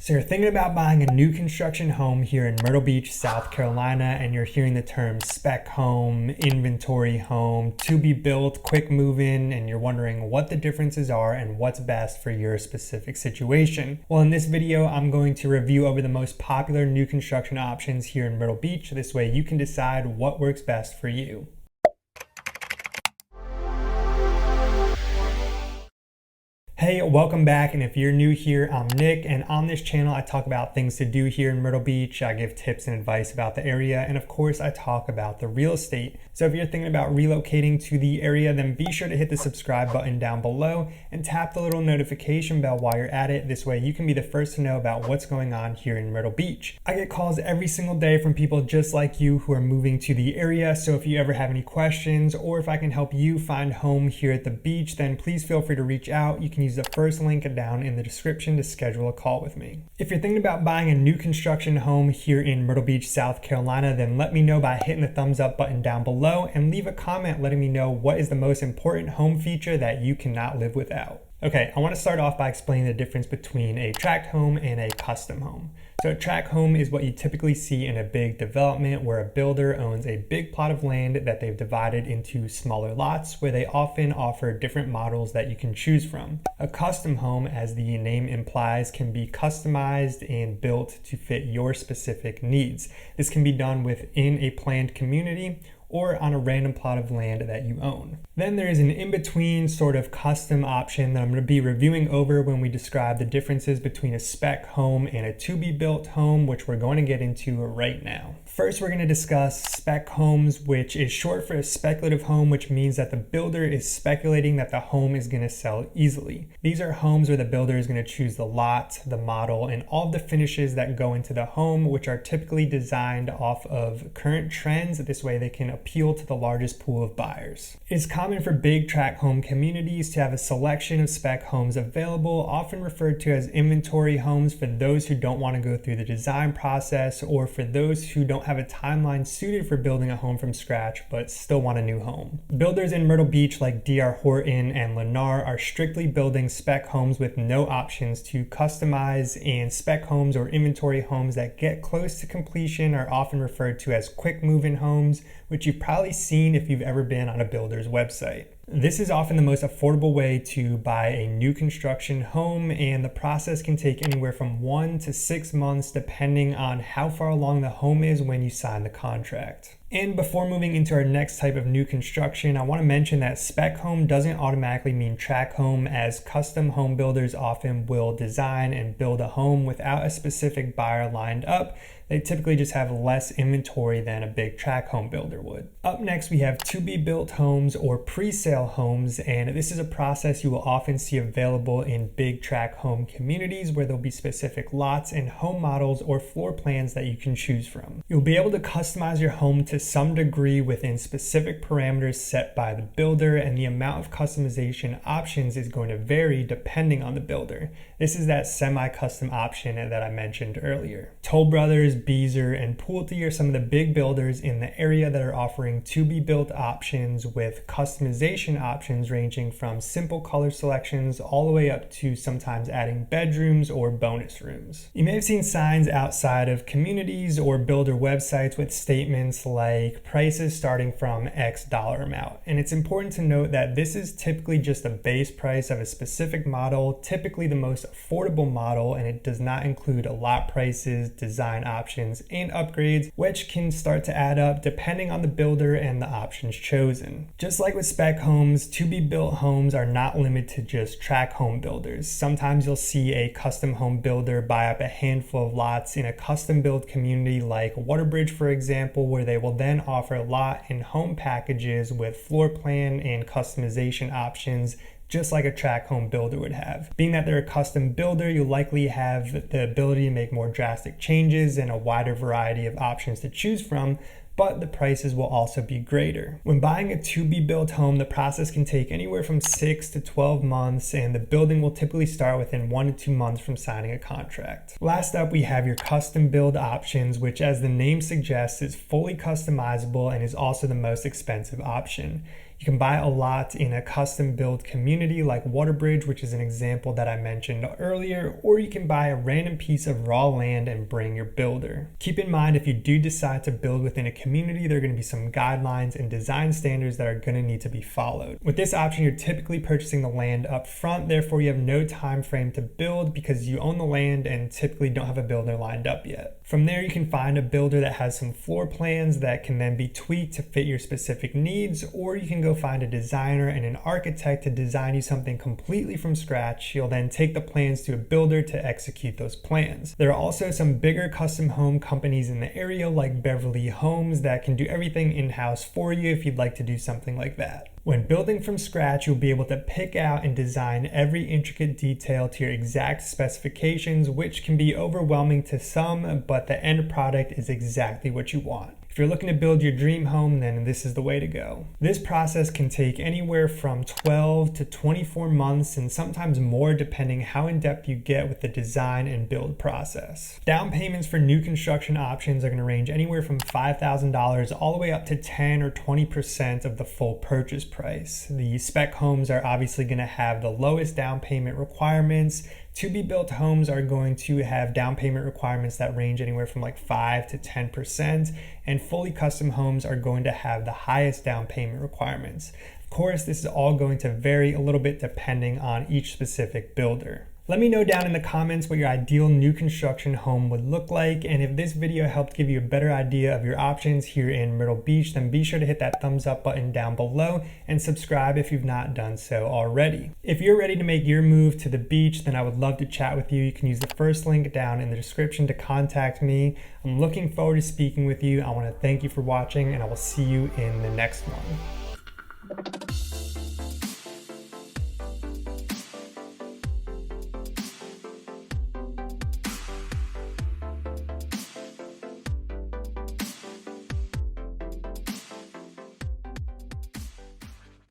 So you're thinking about buying a new construction home here in Myrtle Beach, South Carolina, and you're hearing the terms spec home, inventory home, to be built, quick move-in, and you're wondering what the differences are and what's best for your specific situation. Well, in this video, I'm going to review over the most popular new construction options here in Myrtle Beach. This way you can decide what works best for you. Hey, welcome back, and if you're new here, I'm Nick, and on this channel I talk about things to do here in Myrtle Beach. I give tips and advice about the area, and of course I talk about the real estate. So if you're thinking about relocating to the area, then be sure to hit the subscribe button down below and tap the little notification bell while you're at it. This way you can be the first to know about what's going on here in Myrtle Beach. I get calls every single day from people just like you who are moving to the area, so if you ever have any questions or if I can help you find home here at the beach, then please feel free to reach out. You can use the first link down in the description to schedule a call with me. If you're thinking about buying a new construction home here in Myrtle Beach, South Carolina, then let me know by hitting the thumbs up button down below and leave a comment letting me know what is the most important home feature that you cannot live without. Okay, I want to start off by explaining the difference between a tract home and a custom home. So a tract home is what you typically see in a big development where a builder owns a big plot of land that they've divided into smaller lots where they often offer different models that you can choose from. A custom home, as the name implies, can be customized and built to fit your specific needs. This can be done within a planned community or on a random plot of land that you own. Then there is an in-between sort of custom option that I'm going to be reviewing over when we describe the differences between a spec home and a to-be-built home, which we're going to get into right now. First, we're going to discuss spec homes, which is short for a speculative home, which means that the builder is speculating that the home is going to sell easily. These are homes where the builder is going to choose the lot, the model, and all of the finishes that go into the home, which are typically designed off of current trends. This way they can appeal to the largest pool of buyers. It's common for big tract home communities to have a selection of spec homes available, often referred to as inventory homes for those who don't want to go through the design process or for those who don't have a timeline suited for building a home from scratch but still want a new home. Builders in Myrtle Beach like D.R. Horton and Lennar are strictly building spec homes with no options to customize, and spec homes or inventory homes that get close to completion are often referred to as quick move-in homes, which you've probably seen if you've ever been on a builder's website. This is often the most affordable way to buy a new construction home, and the process can take anywhere from 1 to 6 months depending on how far along the home is when you sign the contract. And before moving into our next type of new construction, I want to mention that spec home doesn't automatically mean tract home, as custom home builders often will design and build a home without a specific buyer lined up. They typically just have less inventory than a big tract home builder would. Up next, we have to-be-built homes or pre-sale homes, and this is a process you will often see available in big tract home communities where there'll be specific lots and home models or floor plans that you can choose from. You'll be able to customize your home to some degree within specific parameters set by the builder, and the amount of customization options is going to vary depending on the builder. This is that semi-custom option that I mentioned earlier. Toll Brothers, Beazer, and Pulte are some of the big builders in the area that are offering to-be-built options with customization options ranging from simple color selections all the way up to sometimes adding bedrooms or bonus rooms. You may have seen signs outside of communities or builder websites with statements like prices starting from X dollar amount, and it's important to note that this is typically just a base price of a specific model, typically the most affordable model, and it does not include lot prices, design options, and upgrades, which can start to add up depending on the builder and the options chosen. Just like with spec homes, to-be-built homes are not limited to just tract home builders. Sometimes you'll see a custom home builder buy up a handful of lots in a custom-built community like Waterbridge, for example, where they will then offer lot and home packages with floor plan and customization options, just like a tract home builder would have. Being that they're a custom builder, you'll likely have the ability to make more drastic changes and a wider variety of options to choose from, but the prices will also be greater. When buying a to-be-built home, the process can take anywhere from 6 to 12 months, and the building will typically start within 1 to 2 months from signing a contract. Last up, we have your custom build options, which, as the name suggests, is fully customizable and is also the most expensive option. You can buy a lot in a custom build community like Waterbridge, which is an example that I mentioned earlier, or you can buy a random piece of raw land and bring your builder. Keep in mind, if you do decide to build within a community, there are going to be some guidelines and design standards that are going to need to be followed. With this option, you're typically purchasing the land up front, therefore you have no time frame to build because you own the land and typically don't have a builder lined up yet. From there, you can find a builder that has some floor plans that can then be tweaked to fit your specific needs, or you can go find a designer and an architect to design you something completely from scratch. You'll then take the plans to a builder to execute those plans. There are also some bigger custom home companies in the area like Beverly Homes that can do everything in-house for you if you'd like to do something like that. When building from scratch, you'll be able to pick out and design every intricate detail to your exact specifications, which can be overwhelming to some, but the end product is exactly what you want. If you're looking to build your dream home, then this is the way to go. This process can take anywhere from 12 to 24 months and sometimes more depending how in depth you get with the design and build process. Down payments for new construction options are going to range anywhere from $5,000 all the way up to 10 or 20% of the full purchase price. The spec homes are obviously going to have the lowest down payment requirements. To be built homes are going to have down payment requirements that range anywhere from like 5 to 10%, and fully custom homes are going to have the highest down payment requirements. Of course, this is all going to vary a little bit depending on each specific builder. Let me know down in the comments what your ideal new construction home would look like, and if this video helped give you a better idea of your options here in Myrtle Beach, then be sure to hit that thumbs up button down below and subscribe if you've not done so already. If you're ready to make your move to the beach, then I would love to chat with you. You can use the first link down in the description to contact me. I'm looking forward to speaking with you. I want to thank you for watching, and I will see you in the next one.